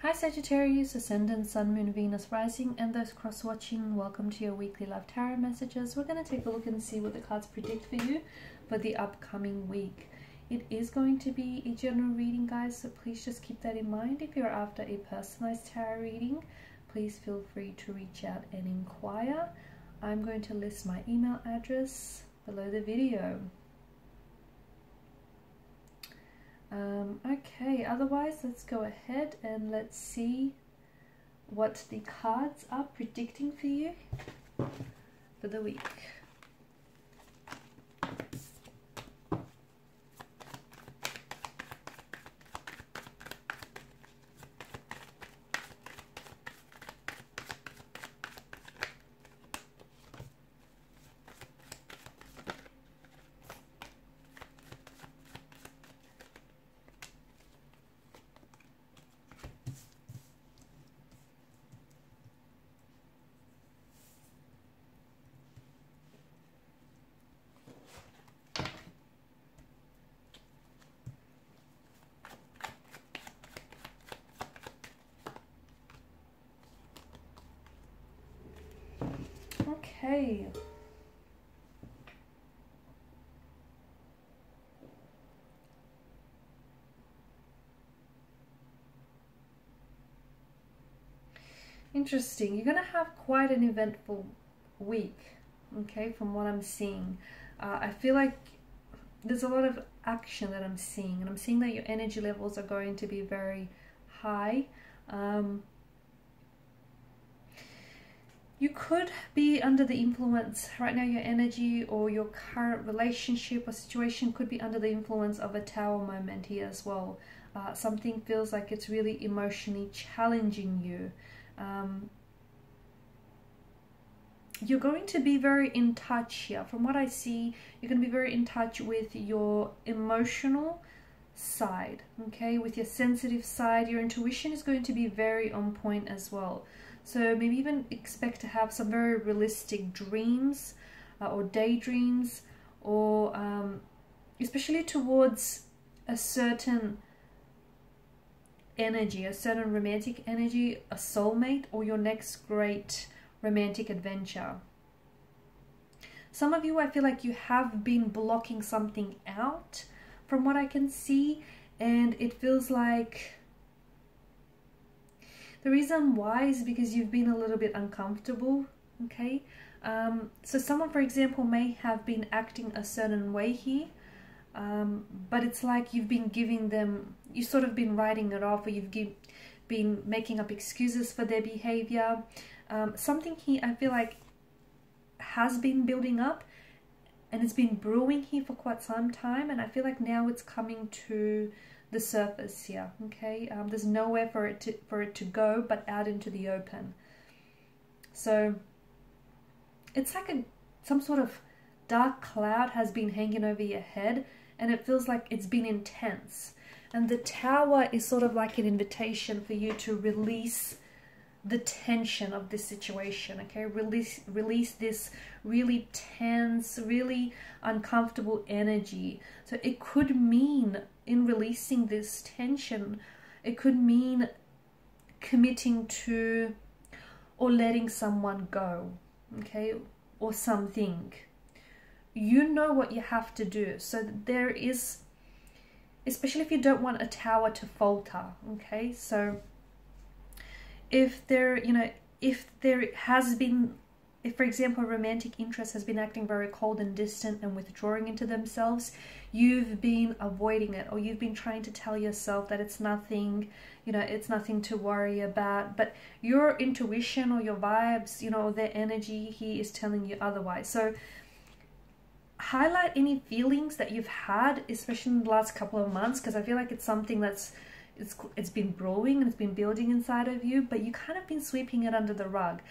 Hi Sagittarius, Ascendant, Sun, Moon, Venus, Rising, and those cross-watching, welcome to your weekly love tarot messages. We're going to take a look and see what the cards predict for you for the upcoming week. It is going to be a general reading, guys, so please just keep that in mind. If you're after a personalized tarot reading, please feel free to reach out and inquire. I'm going to list my email address below the video. Okay, otherwise let's go ahead and let's see what the cards are predicting for you for the week. Okay. Interesting. You're going to have quite an eventful week, okay, from what I'm seeing. I feel like there's a lot of action that I'm seeing, and I'm seeing that your energy levels are going to be very high. You could be under the influence right now. Your energy or your current relationship or situation could be under the influence of a tower moment here as well. Something feels like it's really emotionally challenging you. You're going to be very in touch here. From what I see, you're going to be very in touch with your emotional side, okay, with your sensitive side. Your intuition is going to be very on point as well. So maybe even expect to have some very realistic dreams or daydreams, or especially towards a certain energy, a certain romantic energy, a soulmate, or your next great romantic adventure. Some of you, I feel like you have been blocking something out from what I can see, and it feels like the reason why is because you've been a little bit uncomfortable, okay? So someone, for example, may have been acting a certain way here, but it's like you've been giving them, you've sort of been writing it off, or you've been making up excuses for their behavior. Something here I feel like has been building up, and it's been brewing here for quite some time, and I feel like now it's coming to the surface here, okay? There's nowhere for it to go but out into the open. So it's like some sort of dark cloud has been hanging over your head, and it feels like it's been intense. And the tower is sort of like an invitation for you to release the tension of this situation, okay? Release this really tense, really uncomfortable energy. So it could mean, in releasing this tension, it could mean committing to or letting someone go, okay, or something. You know what you have to do. So there is, especially if you don't want a tower to falter, okay? So if there, if there has been, if for example romantic interest has been acting very cold and distant and withdrawing into themselves, you've been avoiding it, or you've been trying to tell yourself that it's nothing, it's nothing to worry about, but your intuition or your vibes, or their energy here is telling you otherwise. So highlight any feelings that you've had, especially in the last couple of months, because I feel like it's something that's it's been brewing and it's been building inside of you, but you kind of been sweeping it under the rug.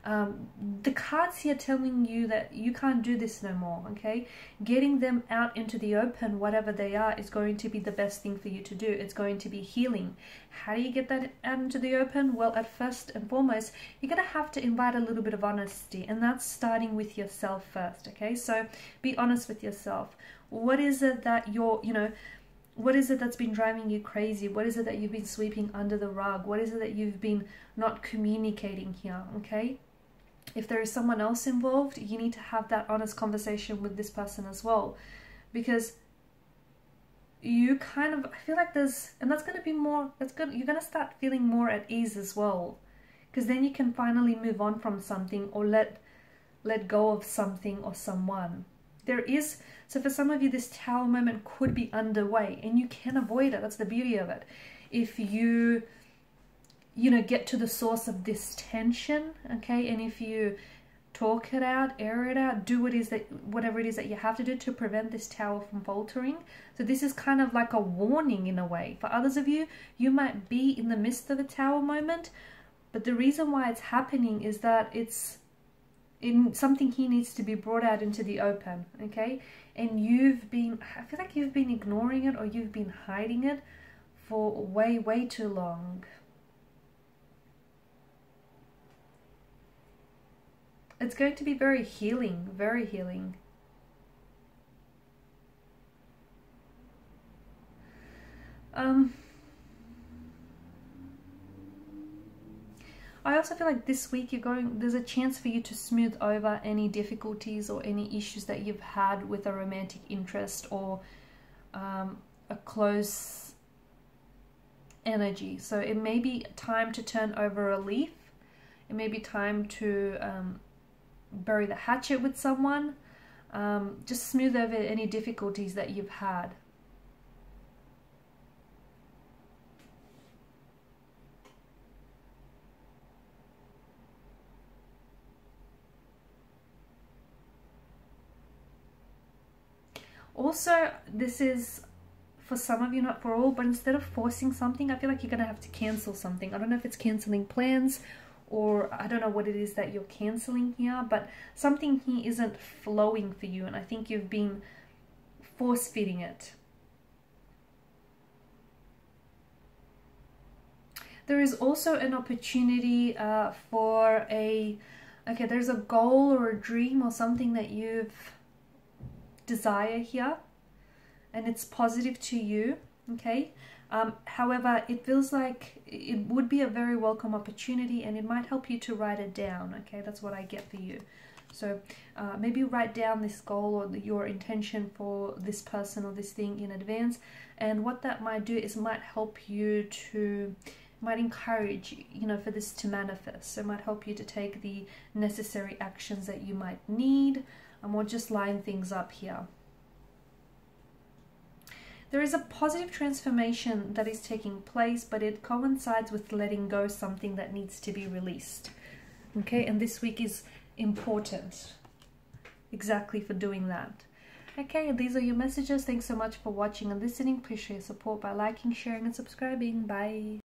The cards here telling you that you can't do this no more, okay? Getting them out into the open, whatever they are, is going to be the best thing for you to do. It's going to be healing. How do you get that out into the open? Well, at first and foremost, you're going to have to invite a little bit of honesty, and that's starting with yourself first, okay? So be honest with yourself. What is it that you're, What is it that's been driving you crazy? What is it that you've been sweeping under the rug? What is it that you've been not communicating here, okay? If there is someone else involved, you need to have that honest conversation with this person as well. Because you kind of, I feel like there's, and that's going to be more, that's good, you're going to start feeling more at ease as well. Because then you can finally move on from something, or let go of something or someone. There is, so for some of you, this Tower moment could be underway, and you can avoid it. That's the beauty of it. If you know, get to the source of this tension, okay, and if you talk it out, air it out, do whatever it is that you have to do to prevent this Tower from faltering. So this is kind of like a warning in a way. For others of you, you might be in the midst of a Tower moment, but the reason why it's happening is that it's in something here needs to be brought out into the open, okay? And you've been, I feel like you've been ignoring it, or you've been hiding it for way, way too long. It's going to be very healing, very healing. I also feel like this week there's a chance for you to smooth over any difficulties or any issues that you've had with a romantic interest, or a close energy. So it may be time to turn over a leaf. It may be time to bury the hatchet with someone. Just smooth over any difficulties that you've had. Also, this is for some of you, not for all, but instead of forcing something, I feel like you're going to have to cancel something. I don't know if it's cancelling plans, or I don't know what it is that you're cancelling here, but something here isn't flowing for you, and I think you've been force-feeding it. There is also an opportunity for there's a goal or a dream or something that you've desire here, and it's positive to you, okay? However, it feels like it would be a very welcome opportunity, and it might help you to write it down, okay? That's what I get for you. So maybe write down this goal or your intention for this person or this thing in advance, and what that might do is might help you to, might encourage, you know, for this to manifest. So it might help you to take the necessary actions that you might need, or just line things up here. There is a positive transformation that is taking place, but it coincides with letting go something that needs to be released. Okay, and this week is important exactly for doing that. Okay, these are your messages. Thanks so much for watching and listening. Please show your support by liking, sharing, and subscribing. Bye.